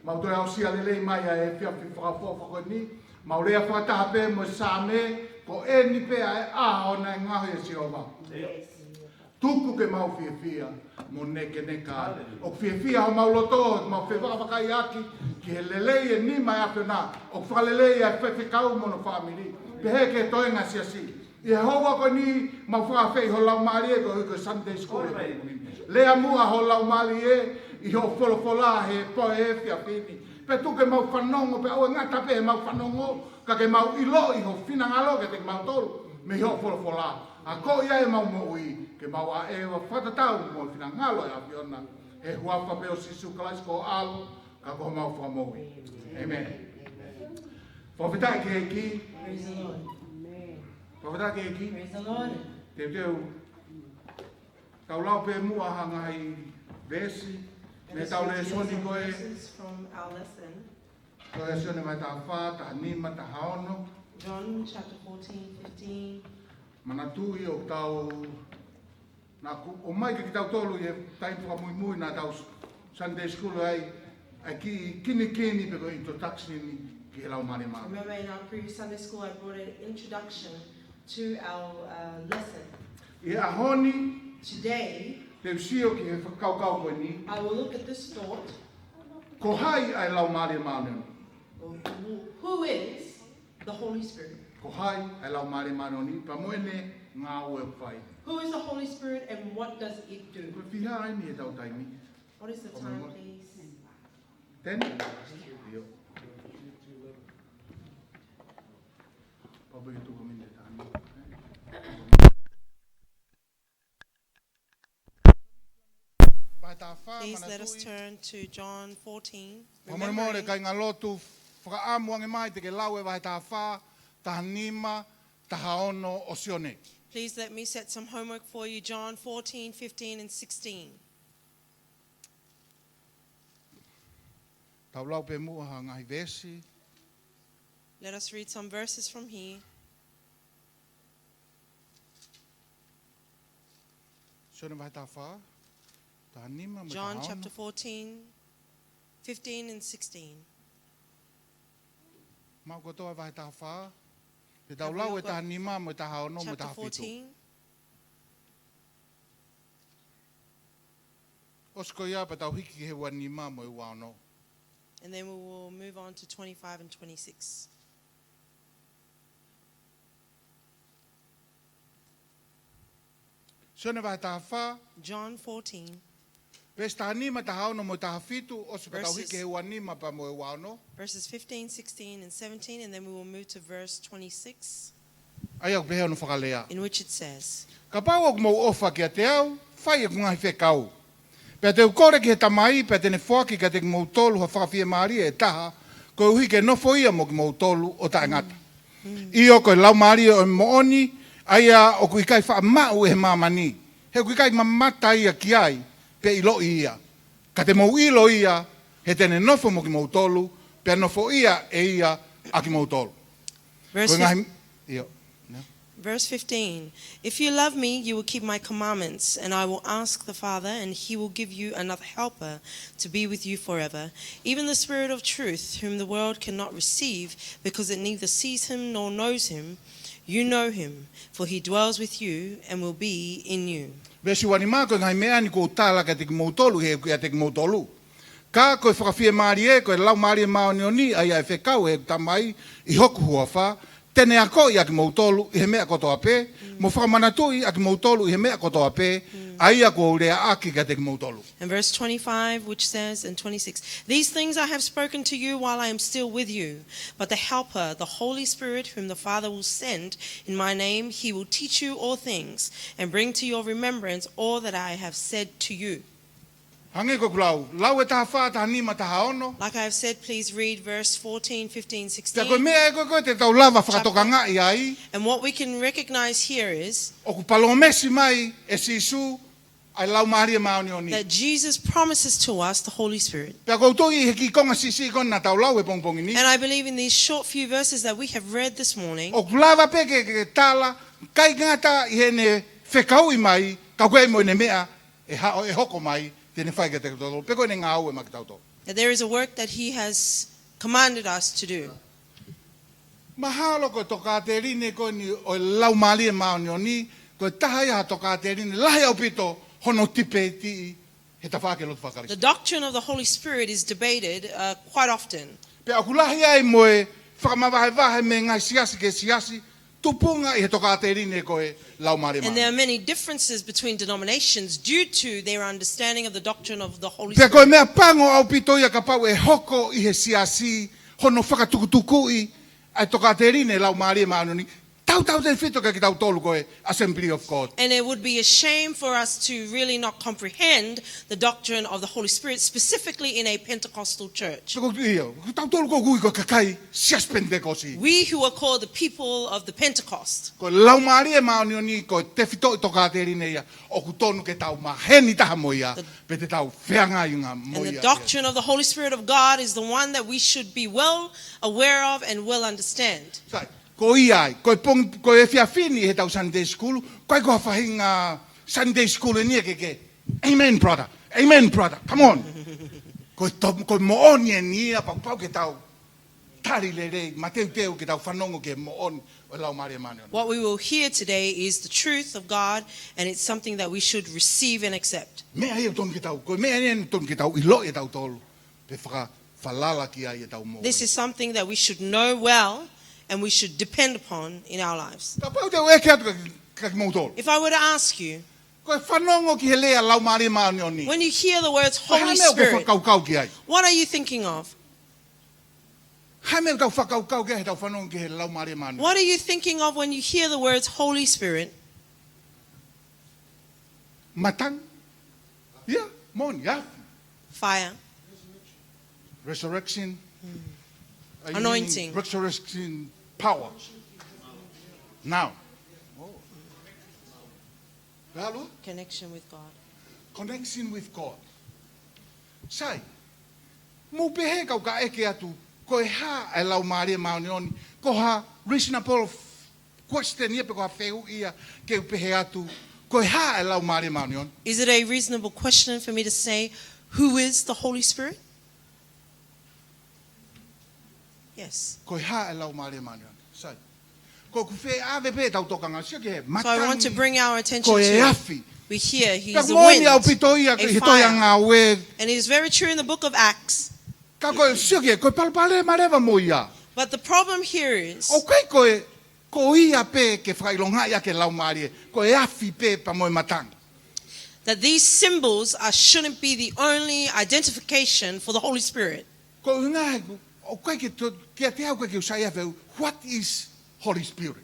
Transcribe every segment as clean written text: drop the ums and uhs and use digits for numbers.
Mau toi au Siale lei mai e fia whakapōwhako ni. Mau rea whakataha pē mo Same, ko e ni pē a ona e ngahi e si ova. Tuku ke mau fia mo neke neka. O fia ho mau loto, mau whakawakai aki, ki he lelei e ni mai ape nā. O whalelei e whewhikau mo no whamiri. Pehe ke toenga siasi. I hoa ko ni mau whakawhei ho lau maari e ko Sunday school. Lea mua ho lau maari e, I ho wholofola he poe e fia pini. Pe tu ke mau whanongo, pe au ngata pe he mau whanongo, ka ke mau ilo I ho whinangalo ke te mau tolu, me ho wholofola. A ko ia e mau moui, ke mau a e wa whatatau mo whinangalo e a fiona. E huafa pe o sisu kalais ko alo, ka ko mau whamoui. Amen. Whawhitai ke eki. Praise the Lord. Whawhitai ke eki. Praise the Lord. Te teu. Tau lau pe mua hanga hei vesi. And Me this tau le is soni some koe. verses from our lesson. Ko e sone mai ta wha, ta nima, ta haono. John chapter 14, 15. Mana tui o tau... O mai ki tau tolu e taipu a mui na tau Sunday school ai. Ai ki kini pe ko introduction ni ki he lau mare maa. Remember in our previous Sunday school, I brought an introduction to our lesson. I a honi, Today, te usio ki he whakaukau koe ni. I will look at this thought. Ko hai ai lau mare maa nenu. Who is the Holy Spirit? Ko hai ai lau mare maa nenu. Pa moene ngā ue whai. Who is the Holy Spirit and what does it do? Ko whiha ai ni e tau taimi. What is the time, please? Ten? Io. Papai tu kami ni tani. Please let us turn to John 14. Mamone more kai ngā lotu whakaamu ange mai te ke lau e vai tā whā, tā nima, tā haono o sione. Please let me set some homework for you. John 14, 15 and 16. Tau lau pe mua ha ngahi vesi. Let us read some verses from here. Sione vai tā whā, tā nima, me tā John haono. chapter 14, 15 and 16. Mau kotoa vai tā whā. Te tau lau e tā nima, me tā haono, me Chapter tā whitu. 14. Osko ia pa tau hiki he wa nima mo I wano. And then we will move on to 25 and 26. Sione vai tā whā, John 14, pes tā nima, tā haono, mo tā whitu, osko pa tau Verses- hiki he wa nima pa mo I wano. verses 15, 16 and 17. And then we will move to verse 26, Ai au pehe ono whakalea. in which it says, Ka pau ok mo ofa ki a te au, whai e kungahi whekau. Pea te ukore ki he tamai, pea tene whaki ka te mo tolu ha whakawhia maari e taha, ko uhi ke nofo ia mo ki mo tolu o ta ngata. Io ko lau maari o mooni, aia o kui kai wha mau e he mamani. He kui kai mamata ia ki ai, pe ilo ia. Ka te mo ilo ia, he tene nofo mo ki mo tolu, pea nofo ia e ia a ki mo tolu. verse Ko ngahi, io. Verse 15, if you love me, you will keep my commandments, and I will ask the Father, and he will give you another helper to be with you forever, even the Spirit of truth, whom the world cannot receive, because it neither sees him nor knows him. You know him, for he dwells with you and will be in you. Vesi wani mā koe ngai mea ni ko tāla ka te ki mautolu he kia te ki mautolu. Ka koe whakawhia maari e, koe lau maari e maoni o ni, ai ai whekau e tamai I hoku hua wha, tene a ko I a ki mautolu I he mea kotoa pē, mo whakamanatui a ki mautolu I he mea kotoa pē, ai a ko urea aki ka te ki mautolu. And verse 25, which says, and 26, these things I have spoken to you while I am still with you. But the Helper, the Holy Spirit, whom the Father will send in my name, he will teach you all things and bring to your remembrance all that I have said to you. Hange ko kulau, lau e taha wha, taha nima, taha ono. Like I have said, please read verse 14, 15, Te koe 16. mea e koe te tau lava whakatokanga I ai, And what we can recognize here is o ku palomesi mai e sisu, ai lau maari e maoni o ni. that Jesus promises to us the Holy Spirit. Pea koutou I he ki konga sisi kona tau lau e pongpongi ni. And I believe in these short few verses that we have read this morning, O kulava pe ke tala, kai ngata I he ne whekau I mai, ka koe mo ne mea, e hoko mai, tene whai ke te tolo. Pe koe ne ngā au e makitauto. that there is a work that he has commanded us to do. Mahalo ko toka te rine ko ni o lau mali e maoni oni ko taha ia toka te rine lahi au pito hono tipe ti he tawhake lotu The whakarisi. doctrine of the Holy Spirit is debated quite often. Pe aku lahi ai moe whakamawahe me ngai siasi ke siasi tupunga i he toka te rine ko e lau mali e And there maoni. are many differences between denominations due to their understanding of the doctrine of the Holy Pe koe Spirit. mea pango au pito ia ka pau e hoko i he siasi hono whakatukutuku i ai toka te rine lau mali e maoni. Tau te whito ka ki tau tolu ko e Assembly of God. And it would be a shame for us to really not comprehend the doctrine of the Holy Spirit, specifically in a Pentecostal church. So ko ia, tau tolu ko kui ko kakai sias pentekosi. We who are called the people of the Pentecost. Ko lau maari e maoni oni ko te whito i toka te rine ia o ku tonu ke tau maheni taha mo ia pe te tau whianga i ngā mo And the ia. doctrine of the Holy Spirit of God is the one that we should be well aware of and well understand. Sai, ko ia ai, ko e whiawhini he tau Sunday school, ko ko whahinga Sunday school e nia ke. Amen, brother. Amen, brother. Come on. Ko mooni e nia pau ke tau tari le rei, ma teu ke tau whanongo ke mooni o lau maari e maoni oni. What we will hear today is the truth of God, and it's something that we should receive and accept. Mea ia tonu ke tau, ko mea ia tonu ke tau, i lo e tau tolu, pe whalala ki ai e tau mo. This is something that we should know well and we should depend upon in our lives. Ka pau te oe ke atu ka ki mou tolu. If I were to ask you, Ko e whanongo ki he lea lau maari e maoni oni. when you hear the words Ko Holy hae mea o ke Spirit, whakaukau ki ai. what are you thinking of? Hae mea o tau whakaukau ki ai he tau whanongo ki he lau maari e maoni. What are you thinking of when you hear the words Holy Spirit? Matang. Ia, moni, ia. Fire, Resurrection. Are you Anointing. meaning Resurrection power. Now. Oh. Hello? connection with God. Connection with God. Sai. Mo pehe kau ka eke atu. Ko e ha e lau maari e maoni oni. Ko ha reasonable question ia pe ko ha wheu ia ke pehe atu. Ko e ha e lau maari e maoni oni. Is it a reasonable question for me to say, who is the Holy Spirit? Yes. Ko e ha e lau maari e maoni oni. Sai. Ko ku whee ave pe tau tokanga. Sia ke he So I want to matangi. bring our attention Ko e to, afi. we hear He's Ka the moni au wind, pito ia a ke hito fire. ia ngā we. And it is very true in the book of Acts. Ka koe sia ke koe palpale mareva mo ia. But the problem here is, O kai koe ko ia pe ke whailonga ia ke lau maari e. Ko e afi pe pa mo e matangi. that these symbols shouldn't be the only identification for the Holy Spirit. Ko ngā he o kai ke te au kai ke usai a veu. What is Holy Spirit?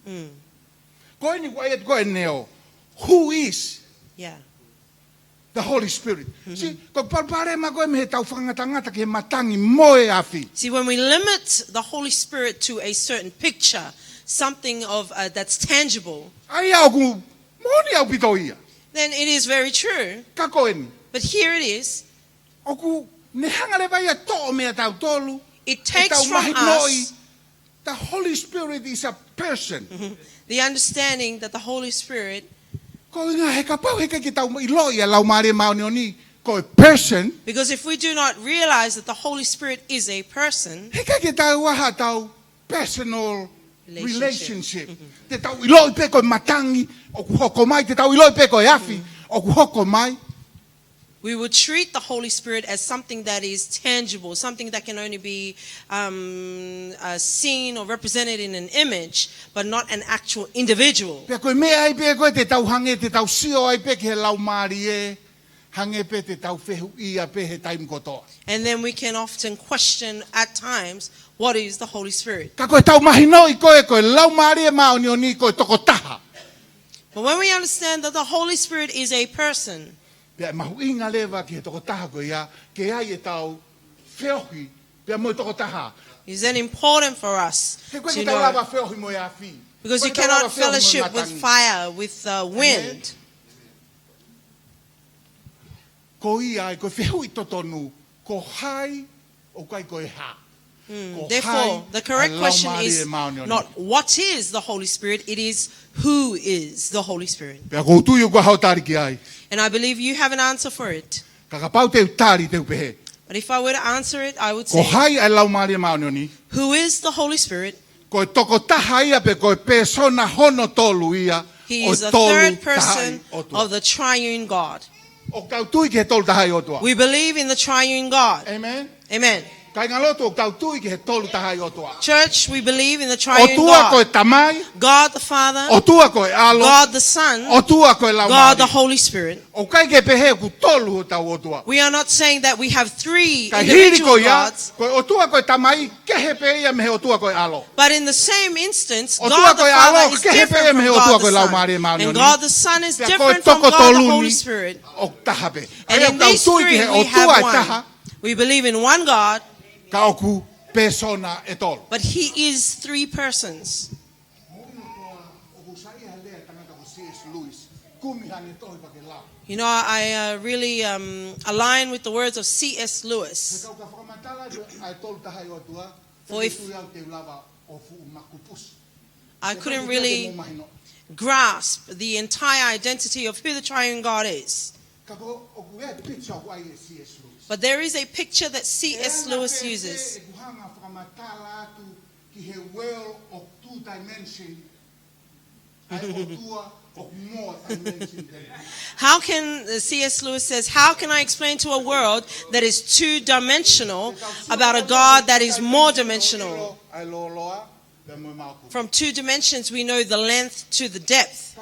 Ko e ni ko e neo. Who is Yeah. the Holy Spirit? Si, ko palpare ma koe me he tau whangatangata ke he matangi mo e afi. See, when we limit the Holy Spirit to a certain picture, something of that's tangible, Ai au ku moni au pito ia. then it is very true. Ka koe ni. But here it is. O ku ne hanga le vai a to mea tau tolu. It E takes tau from mahi noi. us The Holy Spirit is a person. the understanding that the Holy Spirit, Ko inga he ka pau he ka ki tau i loi a lau maare maoni oni. Ko e person. because if we do not realize that the Holy Spirit is a person, He ka ki tau aha tau personal Relationship. relationship. Te tau i loi pe ko matangi. O ku hoko mai. Te tau i loi pe ko e afi. O ku hoko mai. we would treat the Holy Spirit as something that is tangible, something that can only be seen or represented in an image, but not an actual individual. Pe ko mea ai pe ko te tau hange te tau sio ai pe ke he lau maari e. Hange pe te tau whehu ia pe he taim kotoa. And then we can often question at times, what is the Holy Spirit? Ka koe tau mahi noi koe lau maari e maoni oni koe toko taha. But when we understand that the Holy Spirit is a person, Pea mahu inga lewa ki he toko taha koe ia, ke ai e tau wheohi, pea mo e toko taha. is then important for us He koe to ki tau know. lawa wheohi mo e awhi. Because Koe you tau cannot lawa wheohi mo e fellowship with matangi. fire, with wind. Ko ia ai koe whehui totonu, ko hai o kai koe ha. Ko Therefore, hai the correct a lau question maari is e maoni oni. not what is the Holy Spirit, it is who is the Holy Spirit. Pea ko tui o kua hau tari ki ai. And I believe you have an answer for it. Ka ka pau teu tari teu pehe. But if I were to answer it, I would Ko say, hai ai lau mare maonio ni. who is the Holy Spirit? Ko toko taha ia pe ko persona hono tolu ia. He O is the tolu third tahai person o tua. of the triune God. O kau tui ke tolu tahai o tua. We believe in the triune God. Amen. Amen. Kai ngaloto o kau tui ke tolu tahai o tua. Church, we believe in the O triune tua ko e God. tamai. God the Father, O tua ko e alo. God the Son, O tua ko e lau God the mare. Holy Spirit. O kai ke pehe ku tolu o tau o tua. We are not saying that we have three Kai hiri ko individual ia. gods, Ko o tua ko e tamai ke he pe ia me he o tua ko e alo. but in the same instance, O God the tua ko e Father alo, is ke he different pe from me o God tua the ko e lau Son. mare maunio And ni. God the Son is Pea ko e different from toko God the tolu Holy ni. Spirit. O taha pe. And Ai o in kau these tui three, ke he we o tua e have taha. one. We believe in one God, Ka oku persona e tolu. but He is three persons. You know, I really align with the words of C.S. Lewis. For if I couldn't really grasp the entire identity of who the triune God is. But there is a picture that C.S. Lewis uses. How can C.S. Lewis says, how can I explain to a world that is two-dimensional about a God that is more dimensional? From two dimensions, we know the length to the depth.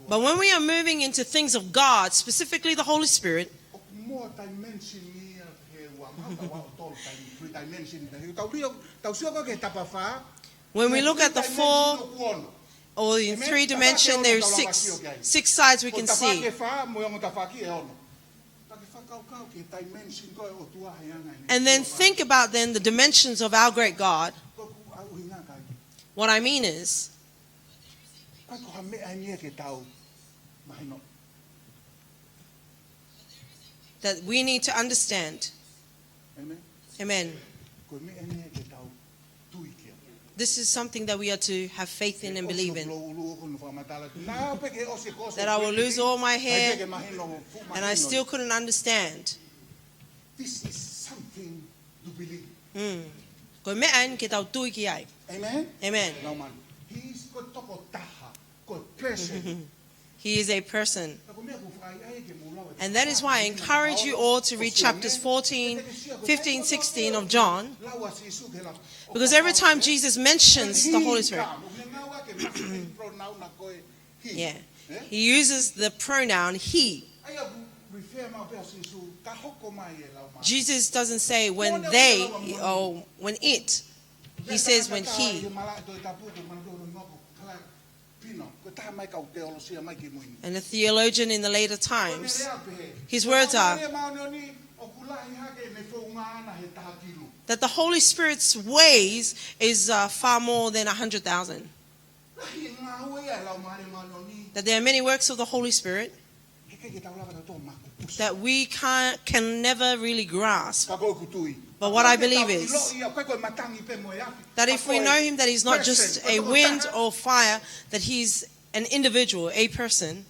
But when we are moving into things of God, specifically the Holy Spirit, when we look at the four or in three dimension, there is six sides we can see. And then think about then the dimensions of our great God. What I mean is, that we need to understand. Amen. This is something that we are to have faith in and believe in. That I will lose all my hair and I still couldn't understand. This is something to believe. Amen. Amen. He's got toko taha, got person. He is a person. And that is why I encourage you all to read chapters 14, 15, 16 of John. Because every time Jesus mentions the Holy Spirit, yeah, he uses the pronoun he. Jesus doesn't say when they or when it. He says when he. And a theologian in the later times, his words are that the Holy Spirit's ways is far more than 100,000. That there are many works of the Holy Spirit that we can never really grasp. But what I believe is that if we know him, that he's not just a wind or fire, that he's an individual, a person,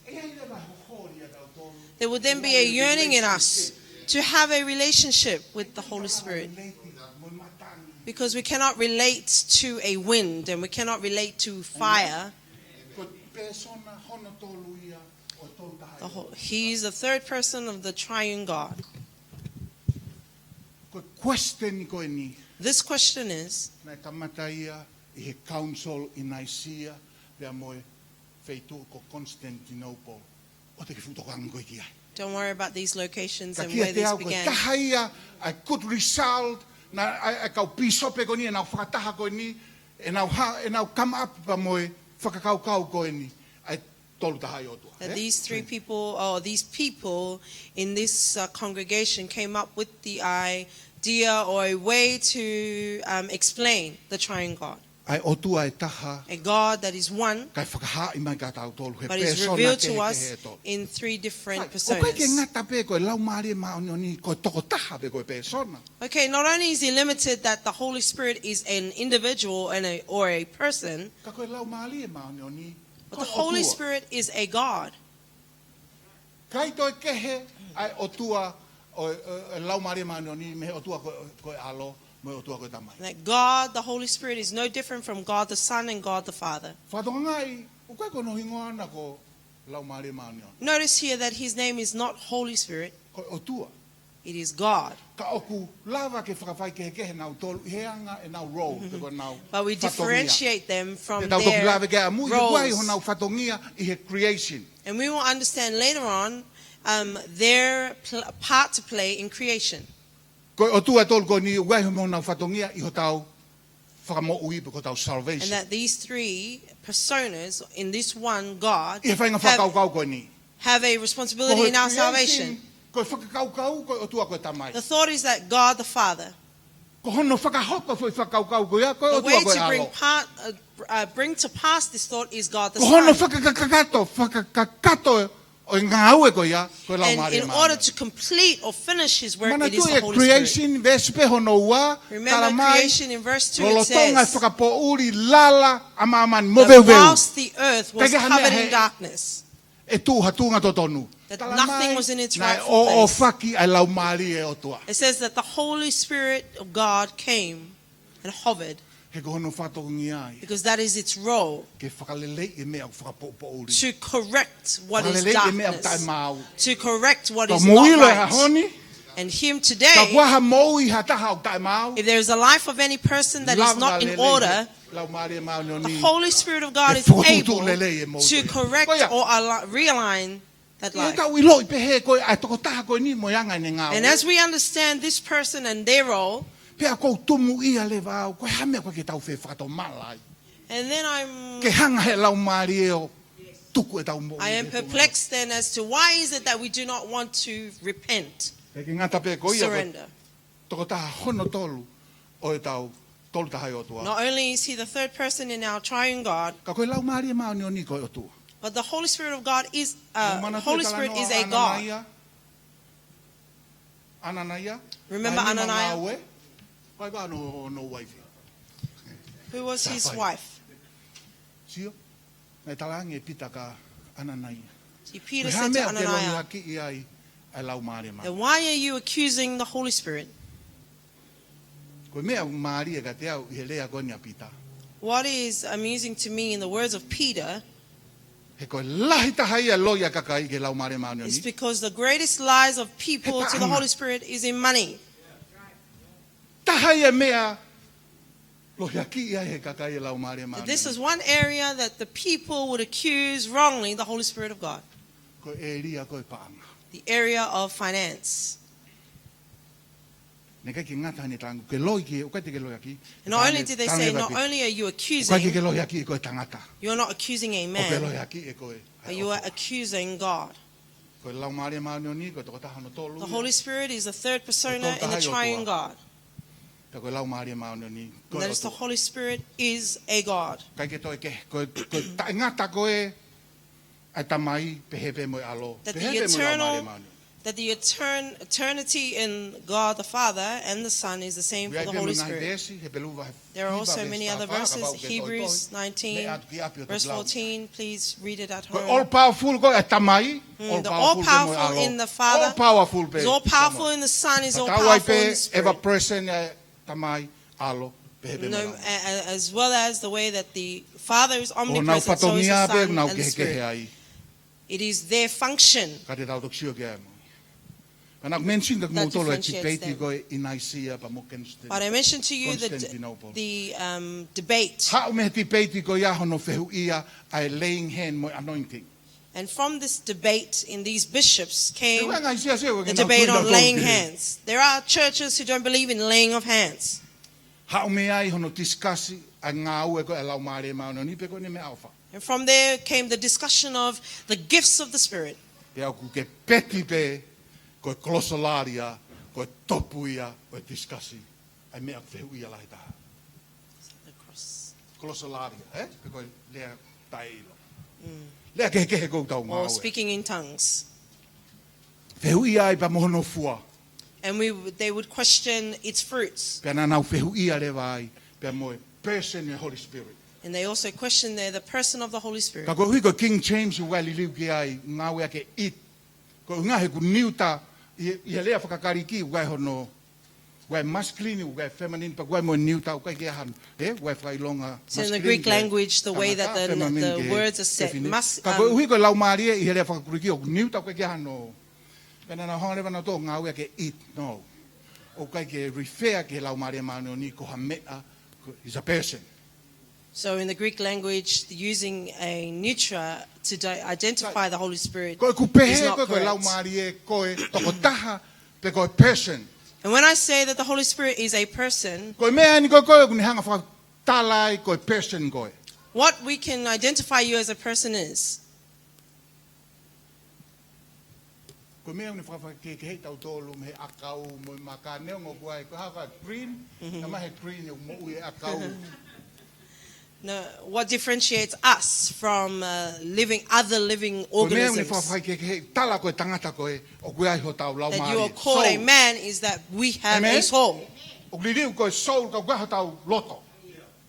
there would then be a yearning in us to have a relationship with the Holy Spirit. Because we cannot relate to a wind and we cannot relate to fire. He is the third person of the triune God. This question is, don't worry about these locations and where this began. A good result. I kau piso pe ko ni na whakataha ko ni e na come up pa moe whakakau ko ni ai tolu tahai o tua. That these three people, or these people in this congregation came up with the idea or a way to explain the triune God. Ai o tua e taha. A God that is one, Kai whakaha I mai ka tau tolu he but is revealed to us in three different personas. Okay, not only is he limited that the Holy Spirit is an individual and or a person, but the Holy Spirit is a God. Kai toi kehe ai o tua o lau mare maoni me o tua ko alo me o tua ko tamai. That God, the Holy Spirit, is no different from God the Son and God the Father. Whatongai o kai ko no hingoana ko lau mare maoni. Notice here that his name is not Holy Spirit, Ko o tua. it is God. Ka oku lava ke whakawhai kehe nau tolu heanga e nau rou te ko nau But we whatongia. differentiate them from Te tau toki lava ke their a mui te wai ho roles. nau whatongia I he creation. And we will understand later on their part to play in creation. Ko o tua tolu ko ni wai ho nau whatongia I ho tau whakamo ui ko tau And salvation. that these three personas in this one God I he whainga whakau ko ni. have a responsibility in our salvation. Ko whakakau ko o tua ko tamai. The thought is that God the Father, Ko hono whakahoka foi whakakau ko ia ko the o way tua ko to alo. bring to pass this thought is God the Ko hono Son. whakakato o ngāue ko ia ko lau And mare in order to complete or finish his work, Mana it is tu the e Holy Spirit. creation vespe hono ua Remember creation in verse 2, it lolotonga says, whakapouri lala amaman the moveu vast the earth was Kaya covered hane in darkness, e tu hatunga totonu. that nothing was in its Nai rightful o place. whaki ai lau mari e o tua. It says that the Holy Spirit of God came and hovered, He ko hono whatongi ai. because that is its role, Ke whakalelei e mea whakapouri. to correct what is Whakalelei e mea tai darkness, mau. to correct what Ka is not moilo e right. hahoni. And him Ka today, waha moui hataha o tai mau. if there is a life of any person that is not in order, Lau mari e mau the ni. Holy Spirit of God E is whakatutu able lelei e mau to koe. correct Koia. or realign that E life. tau I loi pehe koe ai toko taha koe ni mo yanga ni ngā. And as we understand this person and their role, Pea kou tumu ia le vau, koe hamea koe ke tau whee whakato malai. and then I'm Ke hanga he lau maari e o tuku e tau mo. I am perplexed then as to why is it that we do not want to repent, E ki ngata pea koe ia koe surrender. toko taha hono tolu o e tau tolu taha i o tua. Not only is he the third person in our triune God, Ka koe lau maari e mao ni o ni koe o tua. but the Holy Spirit of God is Mana tu e Holy Spirit talanoa is a God. Ananaia. Ananaia. Remember Ai ni ma Ananias? ngāue. Koe ka no waifi. Who was his Tāwhai. wife? Sio? Nei talangi e pita ka Ananaia. See, Peter Koe said to hamea ke longi Ananias, haki i ai ai lau maari e mao. then why are you accusing the Holy Spirit? Koe mea maari e ka te au I he lea koe ni a pita. What is amusing to me in the words of Peter He koe lahi taha ia loia kakai ke lau maari e mao ni o is ni. because the greatest lies of people to the Holy Spirit is in money. Taha ia mea loia ki ia he kakai e lau maari e mao ni o This ni. is one area that the people would accuse wrongly the Holy Spirit of God, Koe e ria koe paanga. the area of finance. Ne kai ki ngata ni tangu ke loi ki o kai te ke loi aki. And not only did they say, not only are you Kai ki accusing, ke loi aki e koe tangata. you're not accusing a O ke loi man, aki e koe. but you are accusing God. Koe lau maari e mao ni o ni koe toko taha no tolu. The Holy Spirit is the third persona in the triune God. Te koe lau maari e mao ni o ni. And that is the Holy Spirit is a God. Kai ke toi ke koe ta ngata koe ai tamai pehepe mo alo. That the Pehepe mo lau maari e eternal- mao ni. That the eternity in God the Father and the Son is the same for the Holy Spirit. There are also many other verses. Hebrews 19, verse 14. Please read it at All home. powerful ko e tamai. The all powerful in the Father, All powerful pe. is all powerful in the Son, is all Tawai powerful in pe the ever Spirit. present e tamai alo pehepe mo No, lau. as well as the way that the Father is O nau omnipresent, so is the patongia pe Son nau and the kehe Spirit. ai. It is their function. Ka te tau toksio ke ai mo. Kana mention ka mo That tolo e differentiates tipeti them. ko in Nicaea pa mo But I mentioned to you Constantinople. the debate. Ha o me tipeti ko ia hono fehu ia ai laying hand mo anointing. And from this debate in these bishops came E wanga isia sia the debate on laying hands. There are churches who don't believe in laying of hands. Ha o me ai hono diskasi a ngā ue ko e lau maare mao no ni pe ko ni me alfa. And from there came the discussion of the gifts of the Spirit. Pe au ku ke peti pe ko e kolosolaria, ko e topu ia, ko e diskasi. Ai mea fehu ia lahi taha. The cross. Kolosolaria, Pe ko e lea tailo. Lea kehe kou tau ngā Or ue. speaking in tongues. Fehu ia ai pa mohono fua. And they would question its fruits. Pe ana nau fehu ia lewa ai, pe moe person e Holy Spirit. And they also question there the person of the Holy Spirit. Ka ko hui ko King James u wali liu ki ai, ngā ue ake it, Ko unga he ku niuta I lea whakakariki ugai hono ugai masculine ugai feminine pa ugai mo niuta ugai ke han ugai whailonga So in the Greek language, the way that the words are set, ka ko uhi ko lau marie I lea whakakariki o niuta ugai ke han no pena na hongre bana to ngā ua ke it no ugai ke refer ke lau marie mano ni ko hamea is a person. So in the Greek language, using a neutra to identify the Holy Spirit Ko ku is pehe not ko lau correct. marie ko toko taha pe ko person. And when I say that the Holy Spirit is a person, Ko mea ni ko ni hanga whakatalai ko person ko. what we can identify you as a person is. Ko mea ni whakake ke hei tau tolu me akau mo maka neo ngokuai ko haka green na mahe green o mo ue akau. No, what differentiates us from other living Ko mea ni organisms whakake ke hei tala ko tangata ko o kuai ho tau lau that you are maari. called a man is that we have Amen. a soul, O liriu ko soul ka kuai ho tau loto.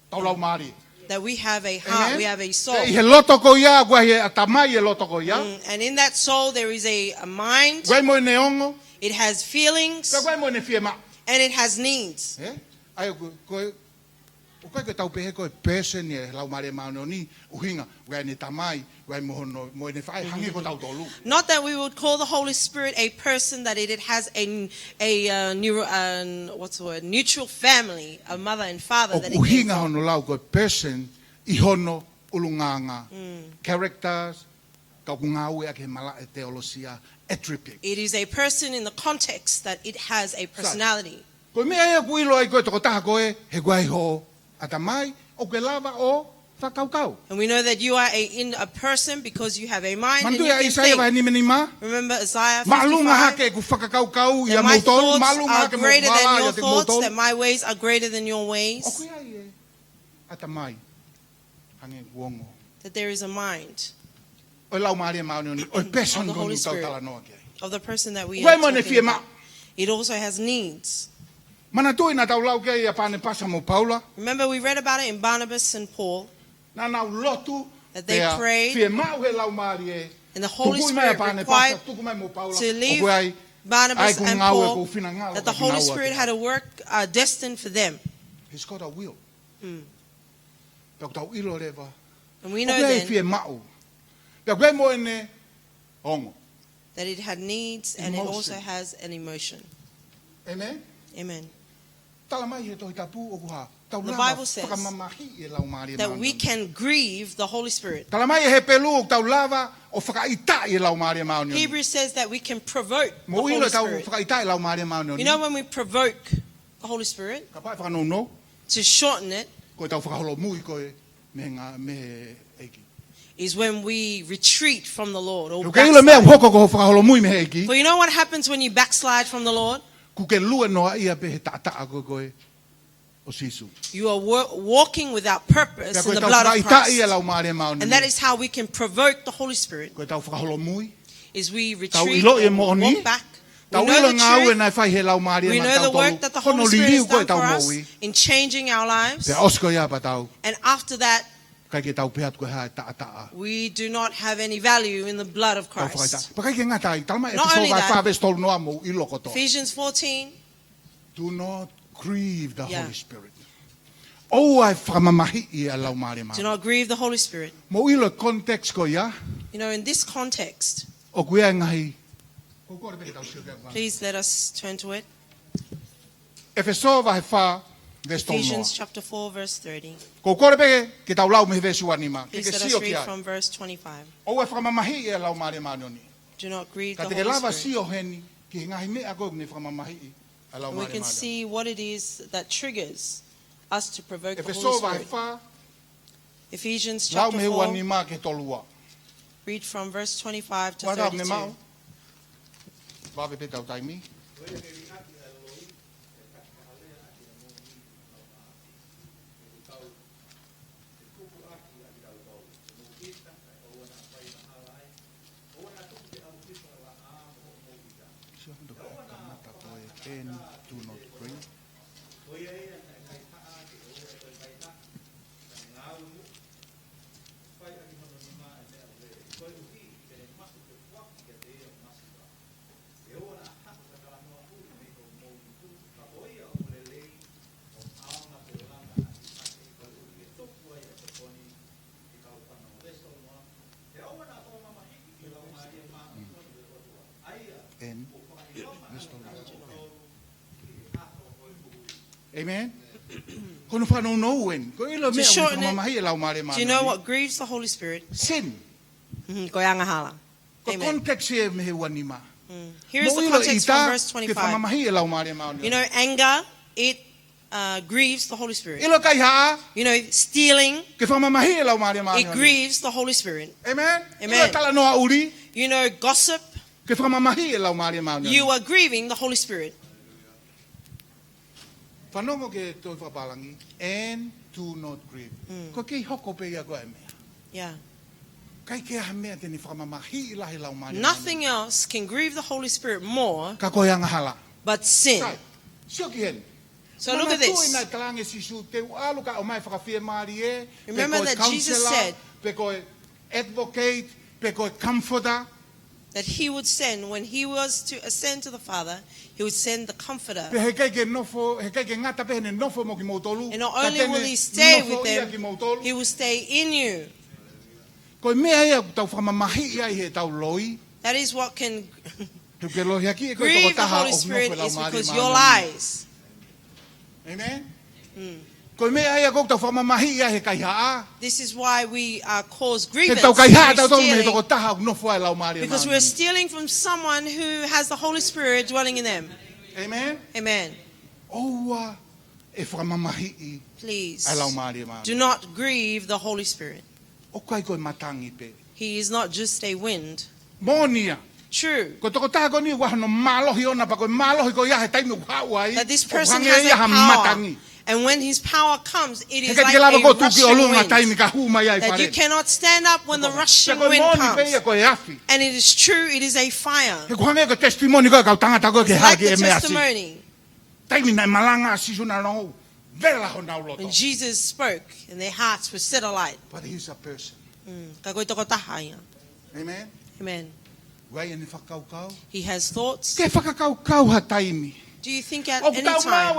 Tau lau maari. that we have a heart, we have a soul. I he loto ko ia kuai he atamai e loto ko ia. And in that soul there is a mind, Kuai mo ne ongo. it has feelings, Ka kuai mo ne fie ma. and it has needs. Ai ko o kai ke tau pehe ko person e lau mare mano ni uhinga wai ni tamai wai mo no mo ne fai hangi ko tau tolu Not that we would call the Holy Spirit a person, that it has neutral family, a mother and father o that it came uhinga from. hono lau ko person I hono ulunganga characters ka kunga ue ake mala e teologia attribute It is a person in the context that it has a personality. ko me ai ku ilo ai ko to taha ko e he guai ho atamai o ke lava o whakaukau. And we know that you are a person because you have a mind and you Mantu ia can Isaiah vai think. ni menima. Remember Isaiah Malunga 55? hake ku whakakaukau ia That my mautolu. thoughts Malunga are hake mo greater than wala your ia te thoughts, mautolu. that my ways are greater than your O ways, kui ai e atamai hange uongo. that there is a mind O lau maari mauni ni o person of the Holy gonu tau Spirit. tala noa ke. of the person that we Wai are mo ne talking fie ma. about. It also has needs. Mana tui na tau lau ke ia pane pasa mo Paula. Remember we read about it in Barnabas and Paul, Na nau lotu. that they pea prayed, Fie mau he lau maari e. and the Holy Tukui mai Spirit pane required pasa. Tuku mai mo Paula. to leave O kui ai. Barnabas Ai and ku ngau e Paul, ku whina ngau. that the Holy Spirit had a work destined for them. He's got a will. Mm. Pea tau ilo rewa. And we O know kui ai then fie mau. Pea kui mo ene ongo. that it had needs and it Emotion. also has an emotion. Amen. Amen. Tala mai he tohi tapu o kuha. Tau The lava Bible says whakamamahi e lau maari That mauni. we can grieve the Holy Spirit. Tala mai he pelu tau lava o whakaita I lau maari mauni. Hebrews says that we can provoke the Mo ilo Holy tau Spirit. whakaita I lau maari mauni. You know when we provoke the Holy Spirit, Ka pai whakanono, to shorten it, ko tau whakaholo mui koe me eiki. is when we retreat from the Lord or Ko ilo mea backslide. hoko ko whakaholo mui me eiki. For you know what happens when you backslide from the Lord? Ku ke lua noa ia pe he taata koe o sisu. You are walking without purpose Ko in the tau blood of whakaita I Christ. lau maari mauni. And that is how we can provoke the Holy Spirit, Ko tau whakaholo mui. is we Tau retreat ilo e and mo walk ni. back. We Tau know ilo the ngā ue truth. nai whai he lau maari We ma know tau the work tolu. that the Hono Holy Spirit liriu has koe done tau for us moui. in changing our lives. Pe osko ia pa tau. And after that, Kai ke tau pehat koe hae taata. we do not have any value in the blood of Tau whakaita. Christ. Pa kai ke ngatai, tala mai Not episode only vai that- whawes tolu noa mo ilo koto. Ephesians 14, Do not grieve the Yeah. Holy Spirit. O ai whamamahi I a lau maari do maari. not grieve the Holy Spirit. Mo ilo context ko ia, You know, in this context, o kuia ngahi. Ko kore peke tau siu kia kwa. please let us turn to it. Efeso vai wha, ves tolu Ephesians noa. chapter 4, verse 30. Ko kore peke, ke tau lau me vesu anima. Ke Please ke let us sio read kia. from verse 25. O ai whamamahi I a lau maari maari oni. Do not grieve Ka the te ke lava Holy Spirit. sio heni, ki ngahi mea koe ni whamamahi I a lau And we maari can maari. see what it is that triggers us to provoke the Efeso Holy vai Spirit. wha, Ephesians lau chapter me 4, anima ke tolua. read from verse 25 to Wada ne 32. mau. Wawe pe tau taimi. Do not grieve. Amen. Kono whanau no wen. Ko ilo To mea shorten ui it, whamamahi e lau maare Do you know what grieves the Holy Spirit? Sin. Ko yangahala. Ko Amen. context e mehe wanima. Here is Mo the ilo context ita from verse ke 25. whamamahi e lau maare maunio. You know, anger, it grieves the Holy Spirit. Ilo kai haa You know, stealing, ke whamamahi e lau maare it maunio. grieves the Holy Spirit. Amen. Amen. Ilo tala noa uri You know, gossip, ke whamamahi e lau maare maunio. you are grieving the Holy Spirit. Whanongo ke toi whapalangi. And do not grieve. Ko kei hoko pe ia koe mea. Yeah. Kai ke aha mea teni whamamahi i lahi lau maare maunio. Nothing else can grieve the Holy Spirit more Ka koe anga hala. but sin. Sai. Sioki hen. So look at this. Remember that Jesus said advocate, comforter. that he would send, when he was to ascend to the Father, he would send the Comforter. And And not only will he stay with them, he will stay in you. That is what can grieve the Holy Spirit, is because your lies. Amen. This is why we cause grievance. Because we are stealing from someone who has the Holy Spirit dwelling in them. Amen. Amen. Please do not grieve the Holy Spirit. He is not just a wind. True. That this person has a power. And when his power comes, it is like a rushing wind. That you cannot stand up when the rushing wind comes. And it is true, it is a fire. It's like the testimony. When Jesus spoke, and their hearts were set alight. But he's a person. Amen. Amen. He has thoughts. Do you think at any time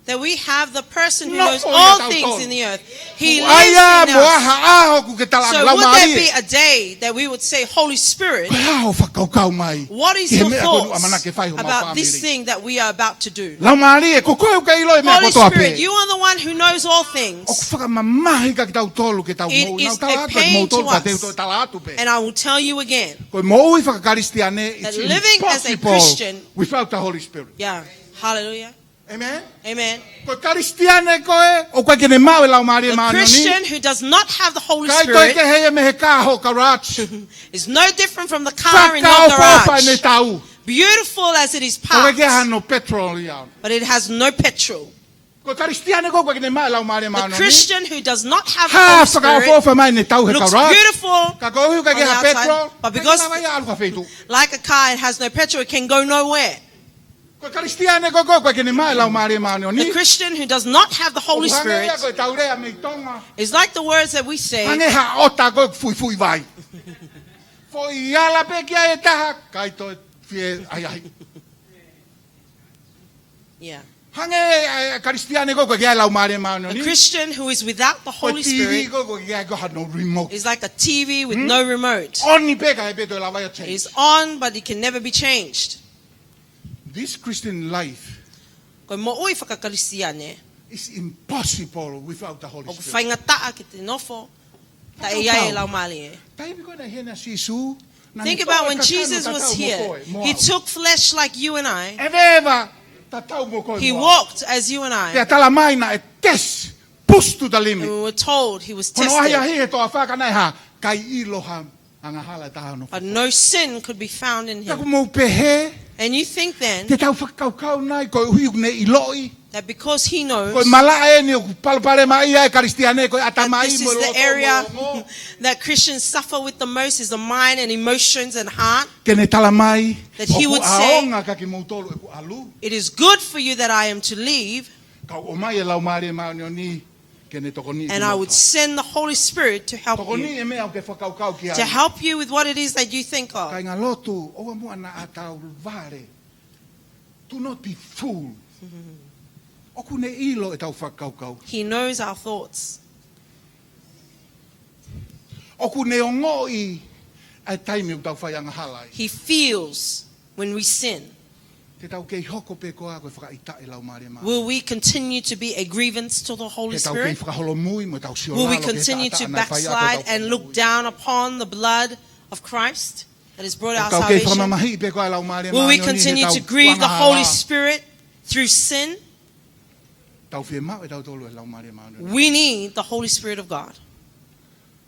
that we have the person who knows all things in the earth? He lives in us. So would there be a day that we would say, Holy Spirit, what is your thoughts about this thing that we are about to do? Holy Spirit, you are the one who knows all things. It is a pain to us. And I will tell you again, that living as a Christian without the Holy Spirit. Yeah. Hallelujah. Amen. Amen. The The Christian who does not have the Holy Spirit is no different from the car in your garage. Beautiful as it is parked, but it has no petrol. The Christian who does not have the Holy Spirit looks beautiful on the outside, but because like a car, it has no petrol, it can go nowhere. The Christian who does not have the Holy Spirit is like the words that we say. Yeah. A Christian who is without the Holy Spirit is like a TV with no remote. It is on, but it can never be changed. This Christian life is impossible without the Holy Spirit. Think about when Jesus was here. He took flesh like you and I. He walked as you and I. And we were told he was tested. But no sin could be found in him. And you think then that because he knows that this is the area that Christians suffer with the most, is the mind and emotions and heart, that he would say, it is good for you that I am to leave, and I would send the Holy Spirit to help you with what it is that you think of. Do not be fooled. He knows our thoughts. He feels when we sin. Te tau kei hoko pe koa koe whakaita e lau maare maare. Will we continue to be a grievance to the Holy Te tau kei Spirit? whakaholo mui mo tau sio Will we lalo ke continue ta to ata ana whai ato backslide tau and look whamui. down upon the blood of Christ that has brought our Kau kei salvation? whamamahi pe koa lau maare Will we maare o ni he continue tau to grieve the wanga Holy hawa. Spirit through sin? Tau whia mau e tau tolu e lau maare maare. We need the Holy Spirit of God.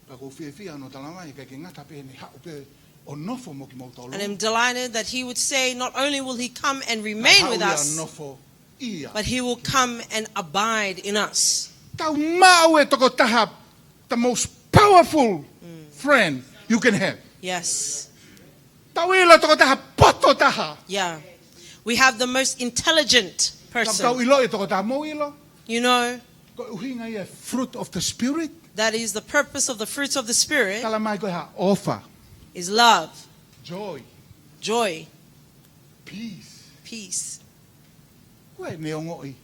Ka ko whia ano talamai ke ngata pe ni hau pe o nofo mo ki mau tolu. And I'm delighted that he would say not only will he come and remain with us, Nofo ia. but he will come and abide in us. Tau mau e toko taha the most powerful friend you can have. Yes. Tau ilo toko taha poto taha. Yeah. We have the most intelligent Tau person. ilo e toko taha mo ilo. You know, Ko uhinga ia fruit of the spirit. that is the purpose of the fruits of the Spirit Talamai ko ha offer, is love, joy, joy, peace. peace. Koe me ongo I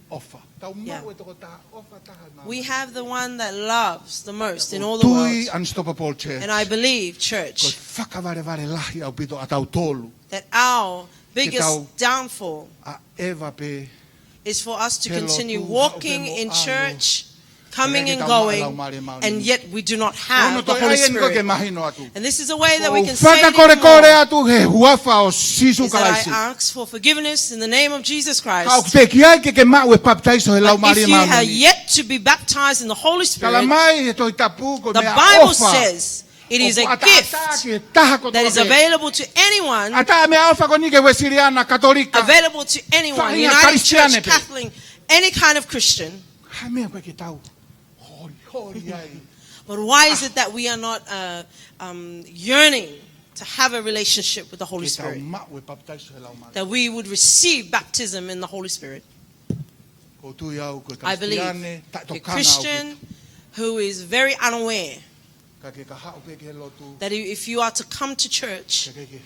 offer. Tau Yeah. mau e toko taha offer taha na. We have the one that loves the most in all the Tui world. unstoppable church. And I believe, Ko church, whakaware ware lahi au pito atau tolu. that our tau- biggest downfall A eva pe. is for us to Hello, continue tu, walking haupe mo in alo. church, coming and Tau going, ma'alau mare mauni. and yet we do not Ono have the toi Holy ai en ko ke Spirit. mahino atu. And this is a way that O we can say it whakakore even kore more, atu he huafa o sisu is that I kalaisi. ask for forgiveness in the name of Jesus Kau Christ. te kiai ke mau e baptizo he lau But mari if you are mauni. yet to be baptized in the Holy Spirit, Talamai he toi tapu ko the mea Bible ofa. says it is a O ata gift ata ki taha ko that is toke. available to anyone, Ata mea ofa ko nike we siriana katolika. available to anyone, Fahina United Church, Christianity. Catholic, any kind of Christian. Ha mea koe ke tau. Hori, hori ai. But why is it that we are not yearning to have a relationship with the Holy Ke tau Spirit? mau e baptizo he lau mari. That we would receive baptism in the Holy Spirit. Ko tui au ko I believe Kristiane, ta a tokana au Christian who is very unaware Ka ke ka hao pe ke lotu. that if you are to come to church Ke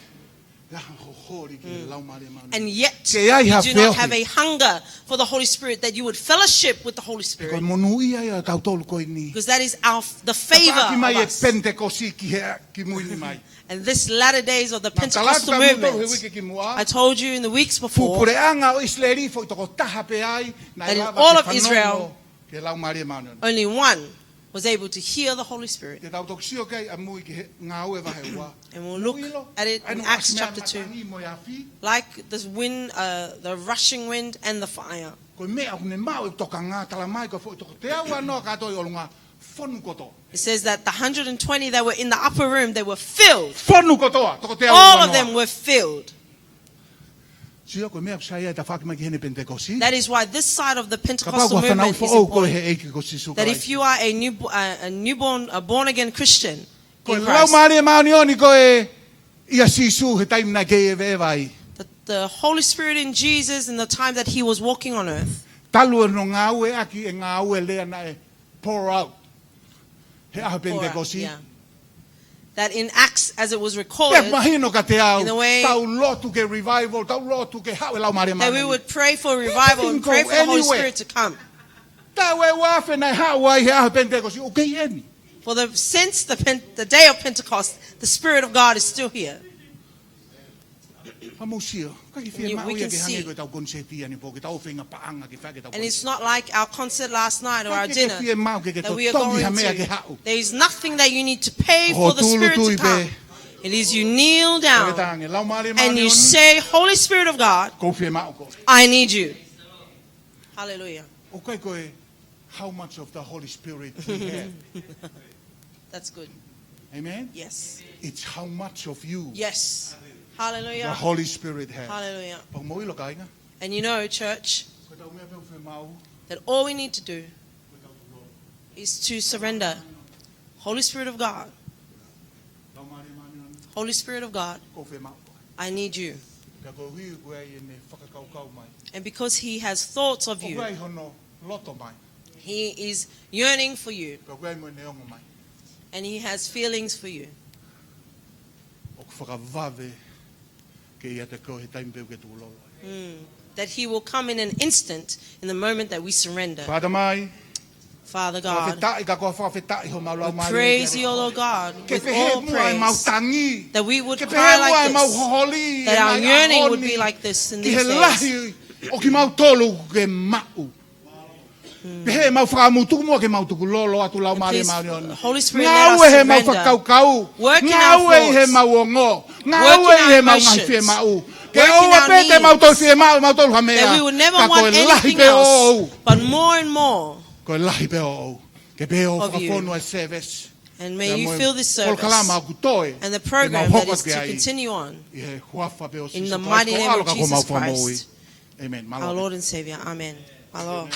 la ho hori ke lau mari mauni. and yet Ke ai you ha do not whiawhi. have a hunger for the Holy Spirit, that you would fellowship with the Holy Ko Spirit, monu ia ia tau tolu ko ni. because that is the favor Ki of mai e us. Pentecosti ki muini mai. And this latter days of the Na Pentecostal talata mo tolu he movement, wiki ki mua. I told you in the weeks before, Pupureanga o Israeli fo toko taha pe ai na That in lava all ke of whanongo Israel, ke lau mari mauni. only one was able to hear the Holy Spirit. Te tau tok sio kai a mui ki ngā ue wahe ua. And we'll look at it in Acts chapter 2. Like this wind, the rushing wind and the fire. Ko mea ko ne mau e toka ngā tala mai ko fo toko te au anō kātoi o lunga whonu koto. It says that the 120 that were in the upper room, they were filled. Whonu kotoa, toko te au All anoa. of them were filled. Sio ko mea psai e ta whaki mai ki hene Pentecosti. That is why this side of the Ka pau Pentecostal ko whanau movement fo is au ko important. he eiki ko sisu That if you are a newborn, a born again Christian Ko in lau Christ, mari mauni oni ko e ia sisu he taim na ke e vevai. that the Holy Spirit in Jesus in the time that he was walking on earth, Talu e no ngā ue aki e ngā ue lea na e pour out. He aha or, Pentecosti. yeah, that in Acts, as it was Pek recorded, mahino ka te au. in the way- Tau lotu ke revival, tau lotu ke hau e lau mari that we mauni. would pray for revival and can pray go for the Holy anywhere. Spirit to come. Tau e wafe na hau ai he aha Pentecosti. O kei eni. For since the day of Pentecost, the Spirit of God is still here. Hamusio. Ka ki We fia mau ia can ke see. hange ko tau konsetia ni po ke tau whenga paanga ki whake tau And it's not like our concert last night or our Ka ke dinner fia mau ke ke that to we are tongi going ha mea ke to. hau. There is nothing that you need to pay Ho for the tulu Spirit tui to come. pe. It is you kneel Ka ke down tange, lau mari and mauni you oni. say, Holy Spirit of God, Ko fia mau ko. I need you. Hallelujah. O kai koe, how much of the Holy Spirit we have. That's good. Amen? Yes. It's how much of you Yes. the Hallelujah. Holy Spirit has. Hallelujah. Pag mo ilo ka inga. And you know, church, Ko tau mea peo whi mau. that all we need to do is to surrender. Holy Spirit of God, Lau mari mauni oni. Holy Spirit of God, Ko whi mau koe. I need you. Ka ko hui koe ai e ne whakakaukau mai. And because he has thoughts of Ko koe you, ai hono loto mai. he is yearning for you Ka koe ai mo ne ongo mai. and he has feelings for you. O ku whakavave ke ia te koe he taim peo ke tūlolo. That he will come in an instant in the moment that we surrender. Pata mai, Father God, We praise you, O Lord God, with all praise, that we would Ke cry pehe mua like e mau this, hoholi, that e our mai yearning would ahoni, be like this in ki these he days. lahi o ki mau tolu ke mau. Pehe mau whakamutuku mua ke mau tuku lolo atu lau maari Please, maari ona. Holy Spirit, Ngau let e he us mau surrender. whakaukau. Work in Ngau our e he thoughts. mau ongo. Ngau Work in e our he mau ngai emotions. whie mau. Ke Work in oua our pe te mau tolu needs. whie mau tolu hamea. That we would never Ka want koe lahi anything pe else, o. but more and more Koe lahi pe o. Ke pe o of you. whakawhonu e service. And may you fill this service And and the program that is to continue on. In the mighty name of Jesus Christ, Amen. our Lord and Savior. Amen. My Lord.